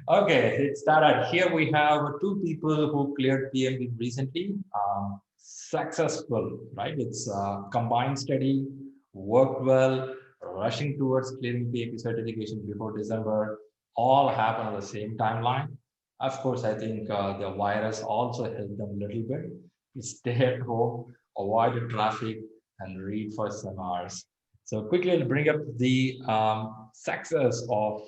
Okay, it started. Here we have two people who cleared PMP recently. Successful, right? It's combined study, worked well, rushing towards clearing PMP certification before December, all happen on the same timeline. Of course, I think the virus also helped them a little bit to stay at home, avoid the traffic, and read for some hours. So quickly, I'll bring up the success of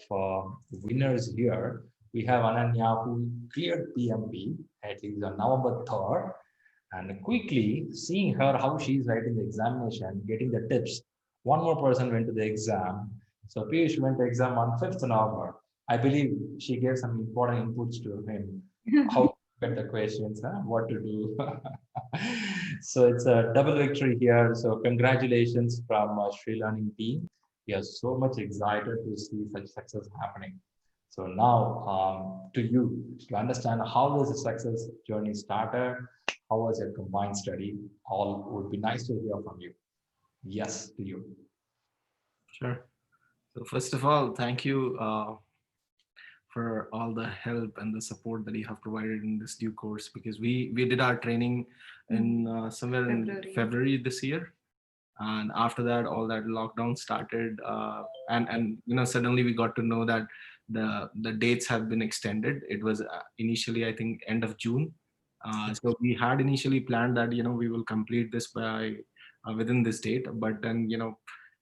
winners here. We have Ananya who cleared PMP at least on November 3rd. And quickly seeing her how she's writing the examination, getting the tips. One more person went to the exam. So Piyush went to exam on 5th November. I believe she gave some important inputs to him. How to get the questions, huh? What to do. So it's a double victory here. So congratulations from ShriLearning team. We are so much excited to see such success happening. So now to you to understand how was the success journey started, how was your combined study? All would be nice to hear from you. Yes, to you. Sure. So first of all, thank you for all the help and the support that you have provided in this due course, because we did our training in somewhere in February this year, and after that all that lockdown started, and suddenly we got to know that the dates have been extended. It was initially, I think, end of June. So we had initially planned that we will complete this by within this date, but then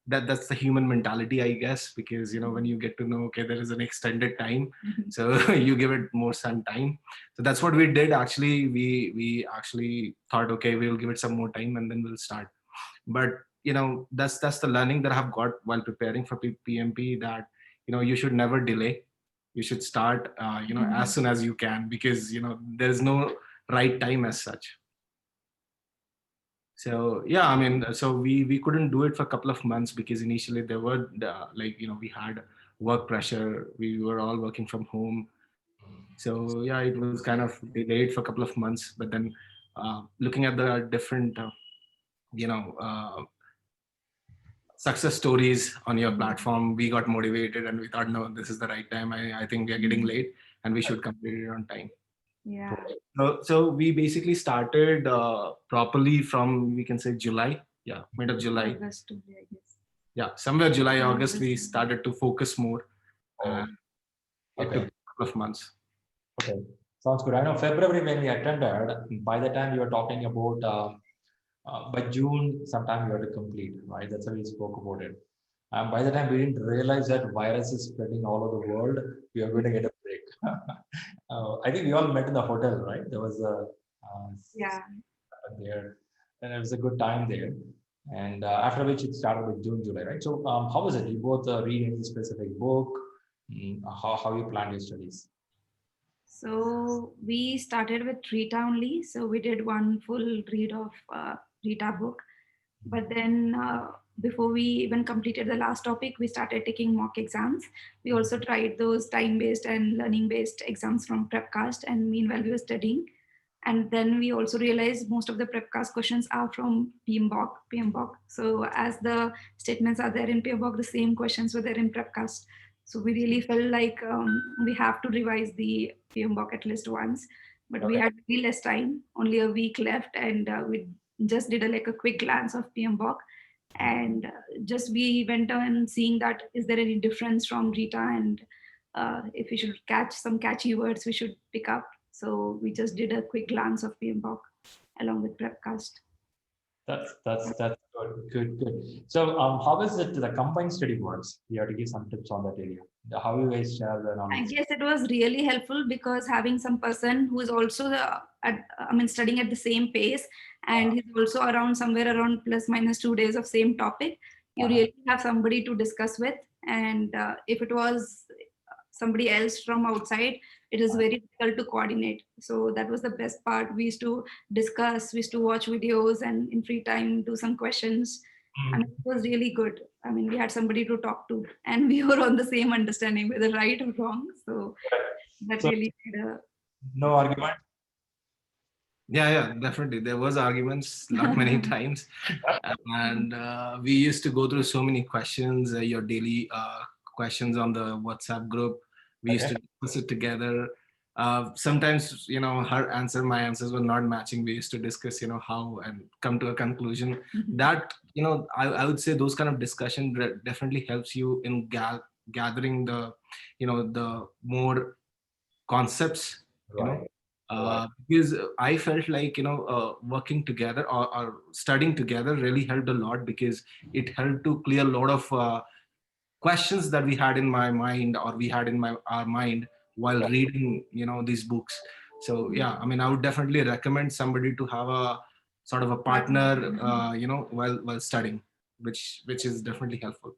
that's the human mentality, I guess, because when you get to know, okay, there is an extended time, so you give it more some time. So that's what we did. Actually, we actually thought, okay, we'll give it some more time and then we'll start. But that's the learning that I have got while preparing for PMP, that you should never delay. You should start as soon as you can, because there's no right time as such. So yeah, I mean, so we couldn't do it for a couple of months, because initially there were we had work pressure. We were all working from home. So yeah, it was kind of delayed for a couple of months. But then looking at the different you know uh, success stories on your platform, we got motivated and we thought, no, this is the right time. I think we are getting late and we should complete it on time. Yeah. So we basically started properly from, we can say, July. Yeah, mid of July. August, I guess. Yeah, somewhere July, August, we started to focus more. Oh, It okay. took a couple of months. Okay, sounds good. I know February when we attended, by the time you were talking about by June, sometime you have to complete, right? That's how we spoke about it. And by the time we didn't realize that virus is spreading all over the world, we are going to get a break. I think we all met in the hotel, right? There was a Yeah. there, and it was a good time there. And after which it started with June, July, right? So how was it? You both read any specific book? How you planned your studies? So we started with Rita only. So we did one full read of Rita book. But then before we even completed the last topic, we started taking mock exams. We also tried those time-based and learning-based exams from Prepcast. And meanwhile, we were studying. And then we also realized most of the Prepcast questions are from PMBOK. So as the statements are there in PMBOK, the same questions were there in Prepcast. So we really felt like we have to revise the PMBOK at least once, but we had really less time, only a week left, and we just did a quick glance of PMBOK, and just we went on seeing that is there any difference from Rita, and if we should catch some catchy words we should pick up. So we just did a quick glance of PMBOK along with Prepcast. That's good. So how is it the combined study works? You have to give some tips on that area. How you guys share the knowledge? I guess it was really helpful because having some person who is also studying at the same pace, and he's also around somewhere around plus minus 2 days of same topic. You really have somebody to discuss with, and if it was somebody else from outside, it is very difficult to coordinate. So that was the best part. We used to discuss, we used to watch videos, and in free time do some questions. I mean, it was really good. I mean, we had somebody to talk to, and we were on the same understanding, whether right or wrong. So that really made a no argument. Yeah, definitely. There was arguments not many times, and we used to go through so many questions, your daily questions on the WhatsApp group. We used to discuss it together. Sometimes, her answer, my answers were not matching. We used to discuss, how and come to a conclusion. That, I would say those kind of discussion definitely helps you in gathering the, the more concepts, Right. because I felt like, working together or studying together really helped a lot, because it helped to clear a lot of questions that we had in my mind, or we had in our mind while Right. reading, these books. So yeah, I mean, I would definitely recommend somebody to have a sort of a partner, while studying, which is definitely helpful.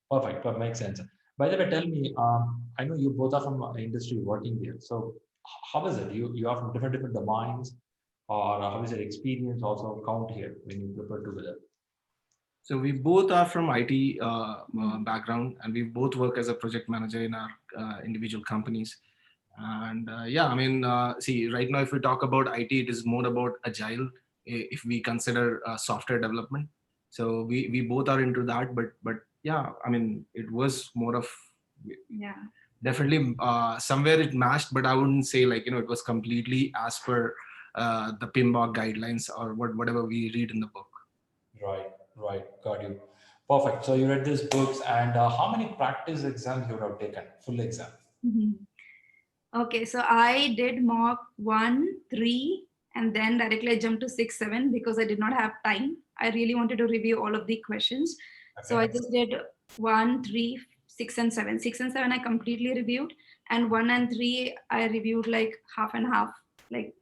Perfect. That makes sense. By the way, tell me, I know you both are from industry working here. So how is it? You are from different domains, or how is your experience also count here when you prepare together? So we both are from IT background, and we both work as a project manager in our individual companies. And yeah, I mean, see, right now, if we talk about IT, it is more about agile. If we consider software development, so we both are into that. But yeah, I mean, it was more of, Yeah. definitely somewhere it matched, but I wouldn't say like, it was completely as per the PMBOK guidelines or whatever we read in the book. Right, right. Got you. Perfect. So you read these books, and how many practice exams you would have taken? Full exam. Okay, so I did mock 1, 3, and then directly I jumped to 6, 7 because I did not have time. I really wanted to review all of the questions. So I just did 1, 3, 6, and 7. 6 and 7 I completely reviewed, and 1 and 3 I reviewed like half and half, like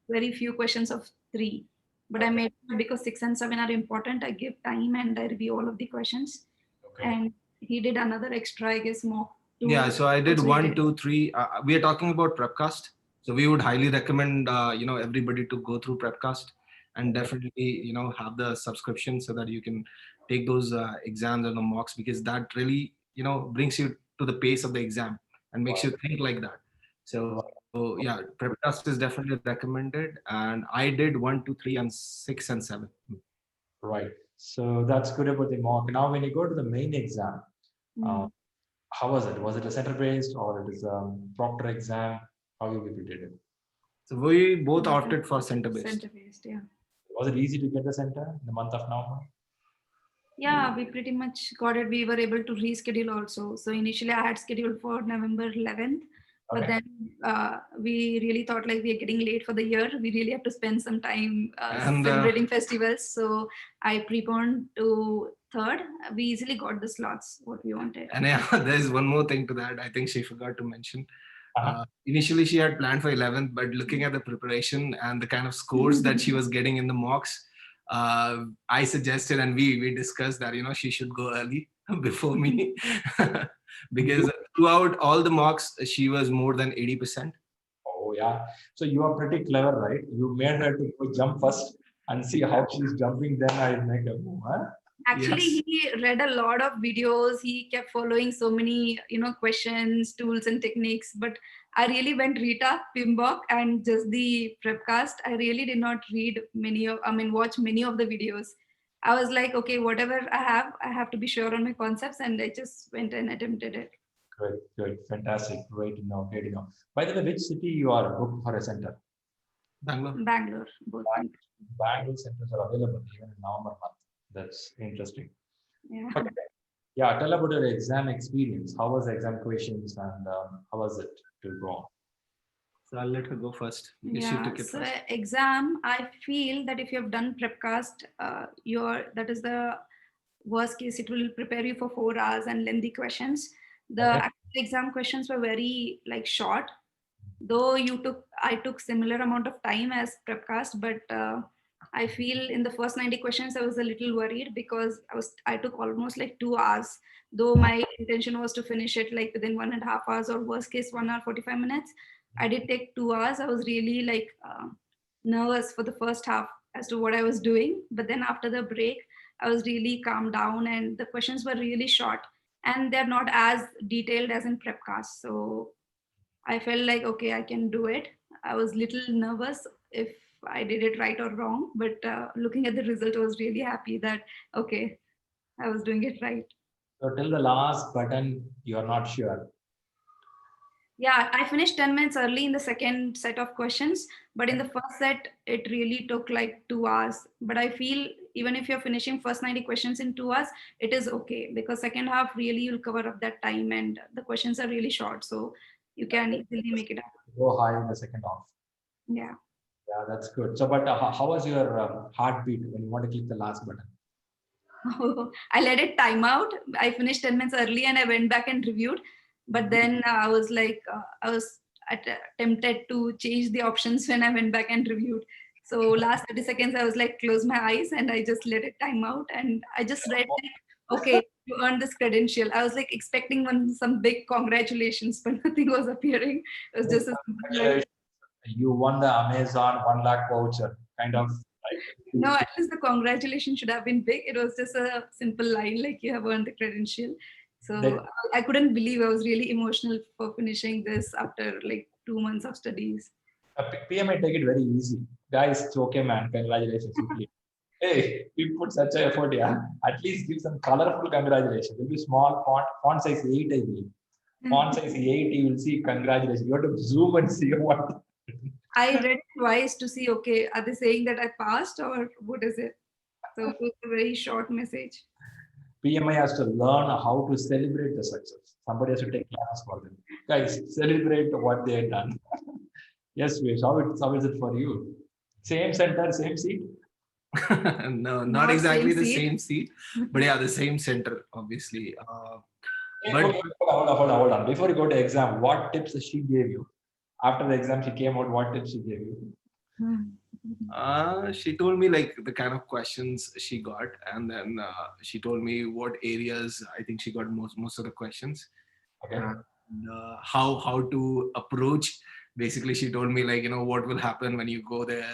very few questions of 3. But I made sure, because 6 and 7 are important, I give time and I review all of the questions. Okay. And he did another extra, I guess, mock 2. Yeah, so I did Also he 1, did. 2, 3. We are talking about Prepcast, so we would highly recommend everybody to go through Prepcast, and definitely have the subscription so that you can take those exams and the mocks, because that really brings you to the pace of the exam and makes you think like that. So yeah, Prepcast is definitely recommended, and I did 1, 2, 3, and 6 and 7. Right. So that's good about the mock. Now, when you go to the main exam, how was it? Was it a center based, or it is a proctor exam? How you people did it? So we both opted for center based. Center based, yeah. Was it easy to get the center in the month of November? Yeah, we pretty much got it. We were able to reschedule also. So initially I had scheduled for November 11th, but then we really thought like we are getting late for the year. We really have to spend some time celebrating festivals. So I preponed to 3rd. We easily got the slots, what we wanted. And yeah, there's one more thing to that. I think she forgot to mention. Initially, she had planned for 11th, but looking at the preparation and the kind of scores that she was getting in the mocks, I suggested, and we discussed that she should go early before me, because throughout all the mocks she was more than 80%. Oh yeah, so you are pretty clever, right? You made her to go jump first and see how she's jumping. Then I make a move. Huh? Actually, he read a lot of videos. He kept following so many, questions, tools, and techniques. But I really went Rita, PMBOK, and just the Prepcast. I really did not watch many of the videos. I was like, okay, whatever I have to be sure on my concepts, and I just went and attempted it. Good, good, fantastic. Great to know. Great to know. By the way, which city you are booked for a center? Bangalore. Both. Bangalore centers are available even in November month. That's interesting. Yeah. Okay. Yeah, tell about your exam experience. How was the exam questions, and how was it to go on? So I'll let her go first. So exam, I feel that if you have done Prepcast, that is the worst case. It will prepare you for 4 hours and lengthy questions. The actual exam questions were very short, though I took similar amount of time as Prepcast, but I feel in the first 90 questions I was a little worried because I took almost 2 hours, though my intention was to finish it within 1.5 hours, or worst case 1 hour 45 minutes. I did take 2 hours. I was really nervous for the first half as to what I was doing, but then after the break I was really calmed down, and the questions were really short and they're not as detailed as in Prepcast. So I felt like, okay, I can do it. I was little nervous if I did it right or wrong, but looking at the result, I was really happy that, okay, I was doing it right. So till the last button, you are not sure. Yeah, I finished 10 minutes early in the second set of questions, but in the first set, it really took like 2 hours. But I feel even if you're finishing first 90 questions in 2 hours, it is okay because second half really you'll cover up that time and the questions are really short. So you can easily make it up. Go high in the second half. Yeah. Yeah, that's good. So, but how was your heartbeat when you want to click the last button? I let it time out. I finished 10 minutes early and I went back and reviewed. But then I was like, I was tempted to change the options when I went back and reviewed. So last 30 seconds, I was like, close my eyes and I just let it time out. And I just read, like, okay, you earned this credential. I was like expecting some big congratulations, but nothing was appearing. It was just a simple like, Congratulations. You won the Amazon 1 lakh voucher, kind of, right? no, at least the congratulations should have been big. It was just a simple line like you have earned the credential. They, So I couldn't believe I was really emotional for finishing this after like 2 months of studies. PMI take it very easy. Guys, it's okay, man. Congratulations. You cleared. Hey, we put such an effort, yeah. At least give some colorful congratulations. It will be small font size 8, I believe. Font size 8, you will see congratulations. You have to zoom and see what. I read it twice to see, okay, are they saying that I passed or what is it? So it was a very short message. PMI has to learn how to celebrate the success. Somebody has to take classes for them. Guys, celebrate what they have done. Yes, Vish, how is it for you? Same center, same seat? No, not Not exactly same the seat. same seat, but yeah, the same center, obviously. Hey, But okay, hold on. Before you go to exam, what tips she gave you? After the exam, she came out, what tips she gave you? she told me like the kind of questions she got, and then she told me what areas I think she got most of the questions, Okay. and how to approach. Basically, she told me like what will happen when you go there,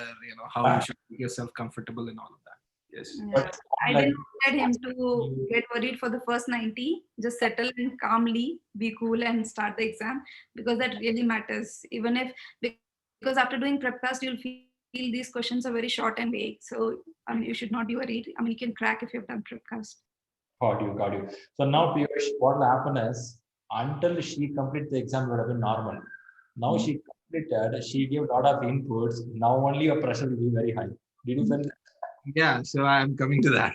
how you should make yourself comfortable and all of that. Yes. Yeah. But I like, didn't wanted him to get worried for the first 90. Just settle and calmly, be cool and start the exam because that really matters. Even if, because after doing prepcast, you'll feel these questions are very short and vague. So you should not be worried. I mean, you can crack if you've done prepcast. got you. So now, Piyush, what will happen is, until she completed the exam, it would have been normal. Now she completed, she gave a lot of inputs. Now only your pressure will be very high. Did you feel that? Yeah, so I'm coming to that.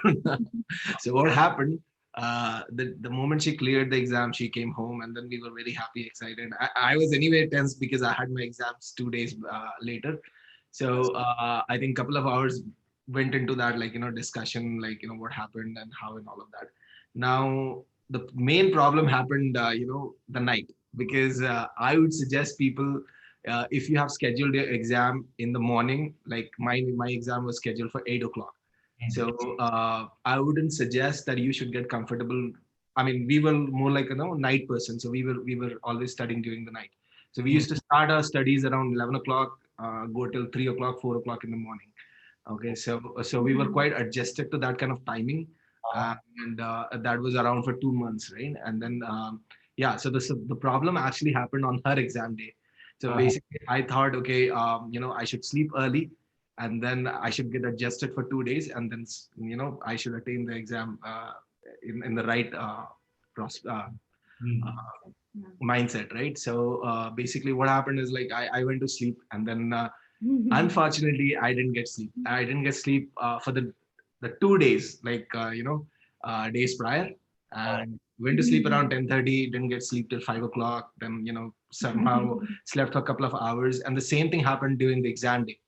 So what happened? The moment she cleared the exam, she came home, and then we were very happy, excited. I was anyway tense because I had my exams 2 days later. So I think a couple of hours went into that, like discussion, like what happened and how and all of that. Now the main problem happened, the night, because I would suggest people, if you have scheduled your exam in the morning, like my exam was scheduled for 8 o'clock. So I wouldn't suggest that you should get comfortable. I mean, we were more like night person, so we were always studying during the night. So we used to start our studies around 11 o'clock, go till 3 o'clock, 4 o'clock in the morning. Okay, so we were quite adjusted to that kind of timing, and that was around for 2 months, right? And then yeah, so the problem actually happened on her exam day. So basically, I thought, okay, I should sleep early, and then I should get adjusted for 2 days, and then I should attain the exam in the right mindset, right? So basically, what happened is like I went to sleep, and then unfortunately, I didn't get sleep. I didn't get sleep for the 2 days, like days prior, and went to sleep around 10:30. Didn't get sleep till 5 o'clock. Then somehow slept for a couple of hours, and the same thing happened during the exam day.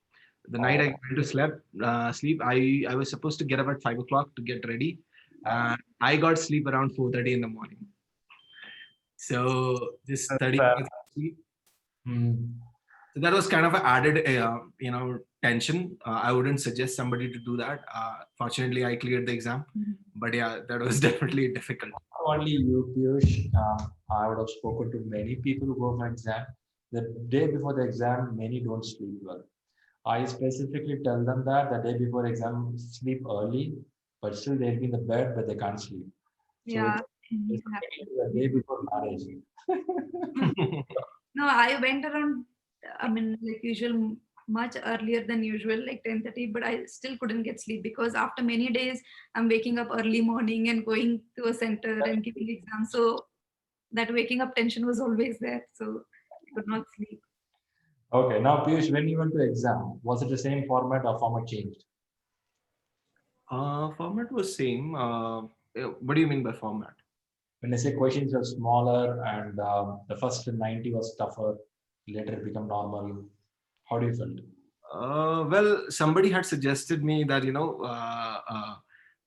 The night I went to sleep, I was supposed to get up at 5 o'clock to get ready, and I got sleep around 4:30 in the morning. So just 30 minutes of sleep. So that was kind of an added, tension. I wouldn't suggest somebody to do that. Fortunately, I cleared the exam, but yeah, that was definitely difficult. Only you, Piyush. I would have spoken to many people who go for exam. The day before the exam, many don't sleep well. I specifically tell them that the day before exam, sleep early, but still they'll be in the bed, but they can't sleep. So Yeah. it's the day before marriage. No, I went around, I mean, like usual, much earlier than usual, like 10:30, but I still couldn't get sleep because after many days, I'm waking up early morning and going to a center and giving exams. So that waking up tension was always there. So could not sleep. Okay, now Piyush, when you went to exam, was it the same format or format changed? Format was same. What do you mean by format? When I say questions are smaller and the first 90 was tougher, later it become normal. How do you feel? Well, somebody had suggested me that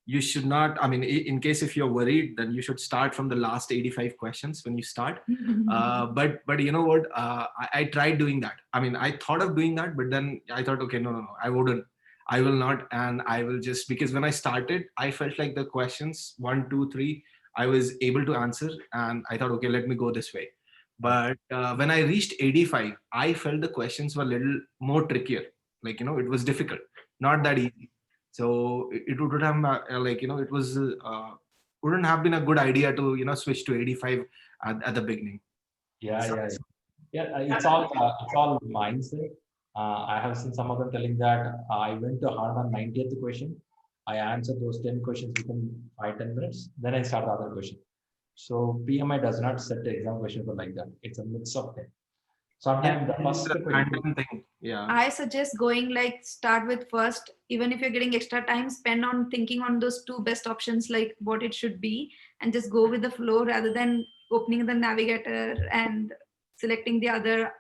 you should not. I mean, in case if you're worried, then you should start from the last 85 questions when you start. But you know what? I tried doing that. I mean, I thought of doing that, but then I thought, okay, no, I wouldn't. I will not, and I will just because when I started, I felt like the questions 1, 2, 3, I was able to answer, and I thought, okay, let me go this way. But when I reached 85, I felt the questions were a little more trickier. Like, it was difficult, not that easy. So it would have, it was, wouldn't have been a good idea to, switch to 85 at the beginning. Yeah, So, yeah, yeah. It's all mindset. I have seen some of them telling that I went to hard on 90th question. I answered those 10 questions within 5-10 minutes. Then I start the other question. So PMI does not set the exam question for like that. It's a mix of things. yeah, Sometimes the it's first a question, random thing. Yeah. I suggest going like start with first, even if you're getting extra time, spend on thinking on those two best options, like what it should be, and just go with the flow rather than opening the navigator and selecting the other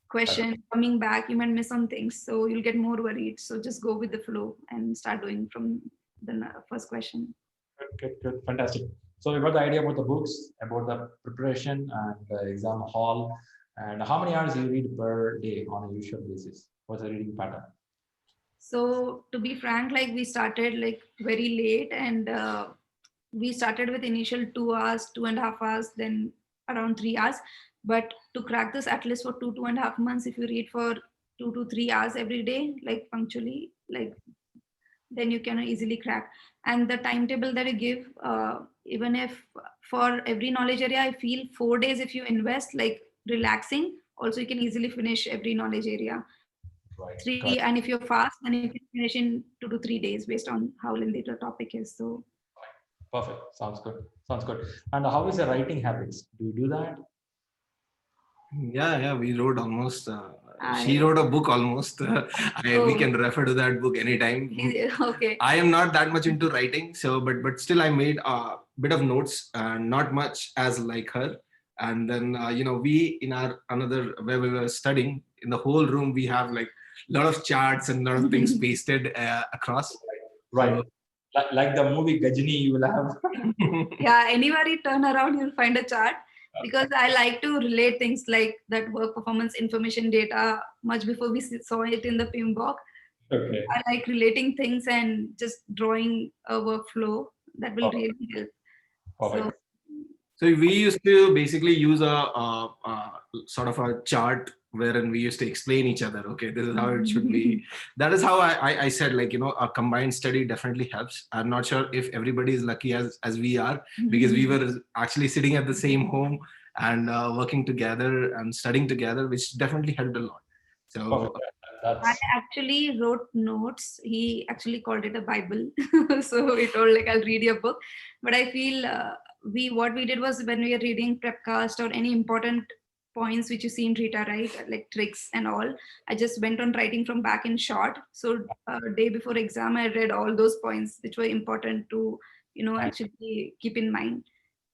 question, coming back, you might miss some things. So you'll get more worried. So just go with the flow and start doing from the first question. good, fantastic. So we got the idea about the books, about the preparation and the exam hall, and how many hours you read per day on a usual basis. What's the reading pattern? So to be frank, like we started like very late, and we started with initial 2 hours, 2.5 hours, then around 3 hours. But to crack this, at least for 2.5 months, if you read for 2 to 3 hours every day, like punctually, like then you can easily crack. And the timetable that you give, even if for every knowledge area, I feel 4 days if you invest, like relaxing, also you can easily finish every knowledge area. Right. Three, and if you're fast, then you can finish in 2 to 3 days based on how lengthy the topic is. So Perfect. Sounds good. Sounds good. And how is your writing habits? Do you do that? Yeah, we wrote almost. She I wrote a book almost. We oh can refer to that book anytime. okay. I am not that much into writing, so but still I made a bit of notes, not much as like her. And then we in our another where we were studying in the whole room we have like a lot of charts and a lot of things pasted across. Right. So, Like the movie Gajini, you will have. Yeah, anywhere you turn around, you'll find a chart, because I like to relate things like that work performance information data much before we saw it in the PMBOK. Okay. I like relating things and just drawing a workflow that will Perfect. really help. So Perfect. So we used to basically use a sort of a chart wherein we used to explain each other. Okay, this is how it should be. That is how I said, like, a combined study definitely helps. I'm not sure if everybody is lucky as we are, because we were actually sitting at the same home and working together and studying together, which definitely helped a lot. So Perfect. I That's actually wrote notes. He actually called it a Bible. So he told like, I'll read your book. But I feel what we did was, when we are reading Prepcast or any important points which you see in Rita, right? Like tricks and all. I just went on writing from back in short. So day before exam, I read all those points which were important to, nice. actually keep in mind.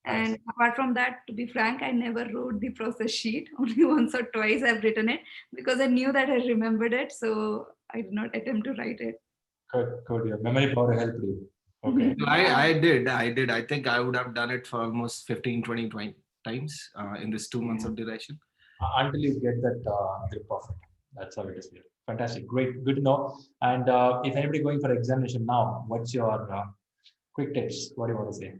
Nice. And apart from that, to be frank, I never wrote the process sheet. Only once or twice I've written it, because I knew that I remembered it. So I did not attempt to write it. Good. Good. Your memory power helped you. Okay. I did. I think I would have done it for almost 15, 20 times in this 2 months of duration. Until you get that grip of it. That's how it is here. Fantastic. Great. Good to know. And if anybody going for examination now, what's your quick tips? What do you want to say?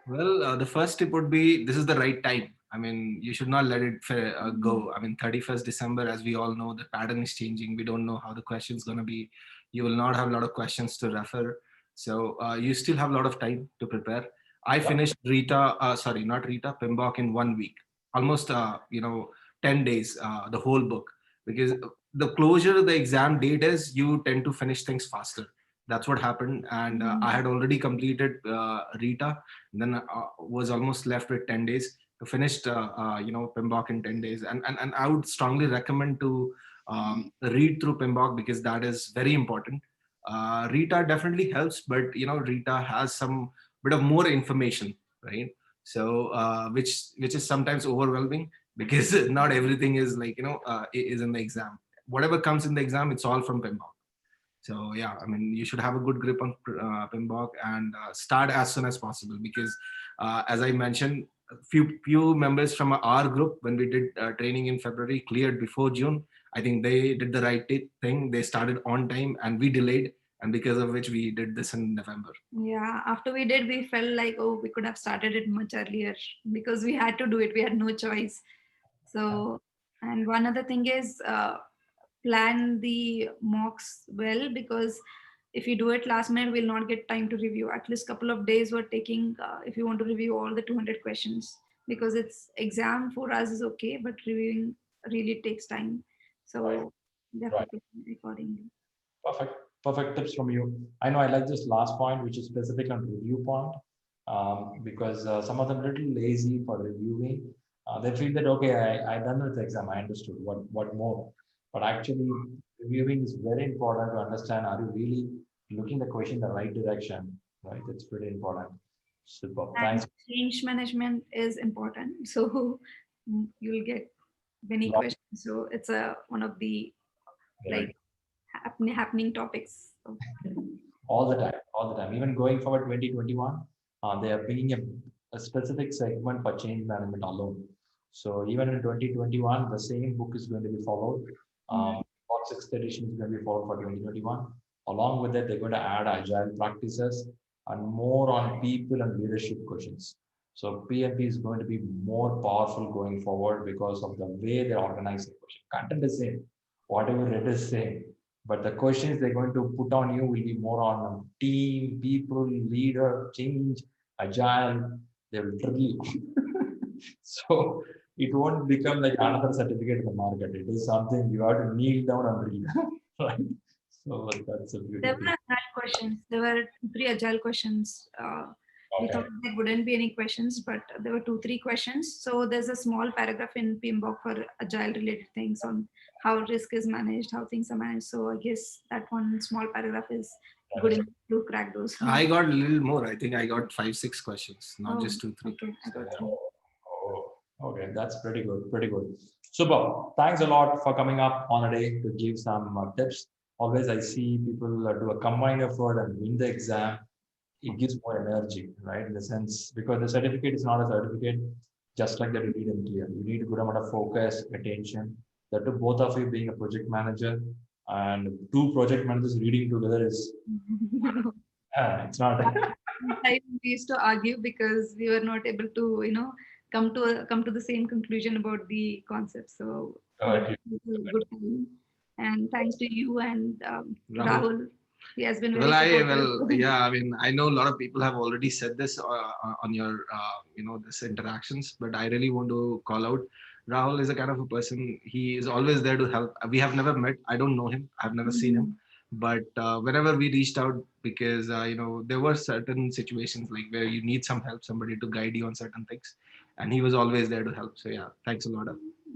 Well, the first tip would be this is the right time. I mean, you should not let it go. I mean, 31st December, as we all know, the pattern is changing. We don't know how the question's going to be. You will not have a lot of questions to refer. So you still have a lot of time to prepare. I finished not Rita, PMBOK in 1 week, almost, 10 days, the whole book, because the closer the exam date is, you tend to finish things faster. That's what happened. And I had already completed Rita, then was almost left with 10 days. finished PMBOK in 10 days, and I would strongly recommend to read through PMBOK because that is very important. Rita definitely helps, but Rita has some bit of more information, right? So which is sometimes overwhelming because not everything is is in the exam. Whatever comes in the exam, it's all from PMBOK. So yeah, I mean, you should have a good grip on PMBOK and start as soon as possible because, as I mentioned, few members from our group when we did training in February cleared before June. I think they did the right thing. They started on time, and we delayed, and because of which we did this in November. Yeah, after we did, we felt like, oh, we could have started it much earlier because we had to do it. We had no choice. So, and one other thing is plan the mocks well, because if you do it last minute, we'll not get time to review. At least couple of days we're taking if you want to review all the 200 questions, because it's exam for us is okay, but reviewing really takes time. So Right. definitely accordingly. Perfect. Perfect tips from you. I know I like this last point, which is specific on review point, because some of them are a little lazy for reviewing. They feel that, okay, I done with the exam, I understood what more. But actually, reviewing is very important to understand. Are you really looking the question in the right direction? Right? It's pretty important. Super. And Thanks. change management is important. So you'll get many Lot. questions. So it's a one of the Right. like happening topics. So, All the time. Even going forward 2021, they are bringing a specific segment for change management alone. So even in 2021, the same book is going to be followed. mm, Box sixth edition is going to be followed for 2021. Along with that, they're going to add agile practices and more on people and leadership questions. So PMP is going to be more powerful going forward because of the way they organize the question. Content is same, whatever it is same, but the questions they're going to put on you will be more on team, people, leader, change, agile. They will drill you. So it won't become like another certificate in the market. It is something you have to kneel down and read. Right? So that's a there beautiful. were agile questions. There were three agile questions. We Okay. thought there wouldn't be any questions, but there were two, three questions. So there's a small paragraph in PMBOK for agile related things on how risk is managed, how things are managed. So I guess that one small paragraph is That good is, enough to crack those. I got a little more. I think I got 5, 6 questions, not Oh, just 2, 3. okay. I So got yeah. three. oh, okay, that's pretty good. Pretty good. Super. Thanks a lot for coming up on a day to give some tips. Always, I see people do a combined effort and win the exam. It gives more energy, right? In the sense, because the certificate is not a certificate, just like that you need in clear. You need a good amount of focus, attention. That to both of you being a project manager and two project managers reading together is, it's not. Sometimes we used to argue because we were not able to, come to the same conclusion about the concept. So, but Okay. it was a good time. And thanks to you and Rahul. Rahul, he has been Well, very supportive. yeah, I mean, I know a lot of people have already said this on your, this interactions, but I really want to call out. Rahul is a kind of a person, he is always there to help. We have never met. I don't know him. I've never seen him. But whenever we reached out, because, there were certain situations like where you need some help, somebody to guide you on certain things. And he was always there to help. So yeah, thanks a lot,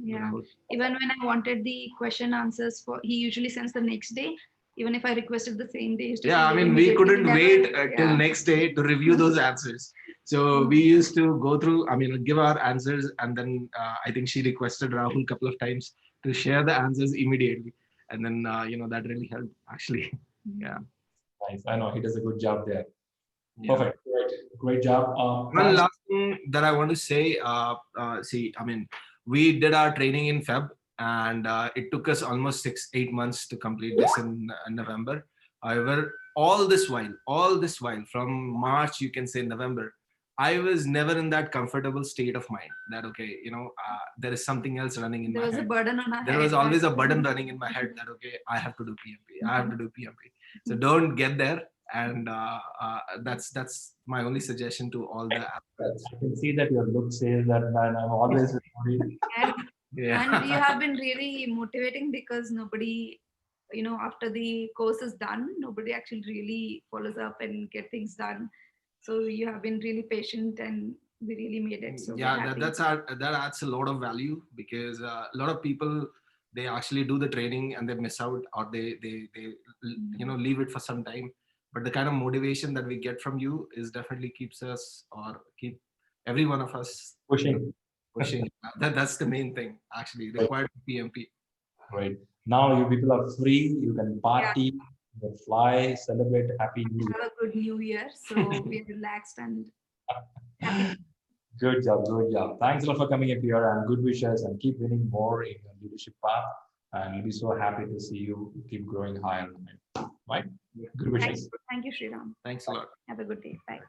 Yeah. Rahul. Even when I wanted the question answers for, he usually sends the next day. Even if I requested the same day, he used to Yeah, send I it mean, we immediately. He couldn't never, wait till yeah. next day to review those answers. So we used to go through, I mean, give our answers, and then I think she requested Rahul a couple of times to share the answers immediately. And then, that really helped, actually. Yeah. Nice. I know he does a good job there. Yeah. Perfect. Great job. One Thanks. last thing that I want to say, see, I mean, we did our training in Feb, and it took us almost 6, 8 months to complete this in November. However, all this while, from March, you can say November, I was never in that comfortable state of mind that, okay, there is something else running in There my was a head. burden on our There head. was always a burden running in my head that, okay, I have to do PMP. I have to do PMP. So don't get there. And that's my only suggestion to all the aspirants. I can see that your look says that, man. I'm always worried. And Yeah. you have been really motivating, because nobody, after the course is done, nobody actually really follows up and get things done. So you have been really patient, and we really made it. So we're Yeah, happy. that adds a lot of value, because a lot of people, they actually do the training and they miss out, or they leave it for some time. But the kind of motivation that we get from you is definitely keeps us, or keep every one of us Pushing. pushing. That's the main thing actually required for PMP. Right. Now you people are free. You can Yeah, party, you can fly, celebrate Happy New have a good new year. So we're relaxed and happy. Year. Good job. Good job. Thanks a lot for coming up here, and good wishes, and keep winning more in your leadership path. And we'll be so happy to see you keep growing higher. Right? Good wishes. Thank you, Sriram. Thanks a lot. Have a good day. Bye.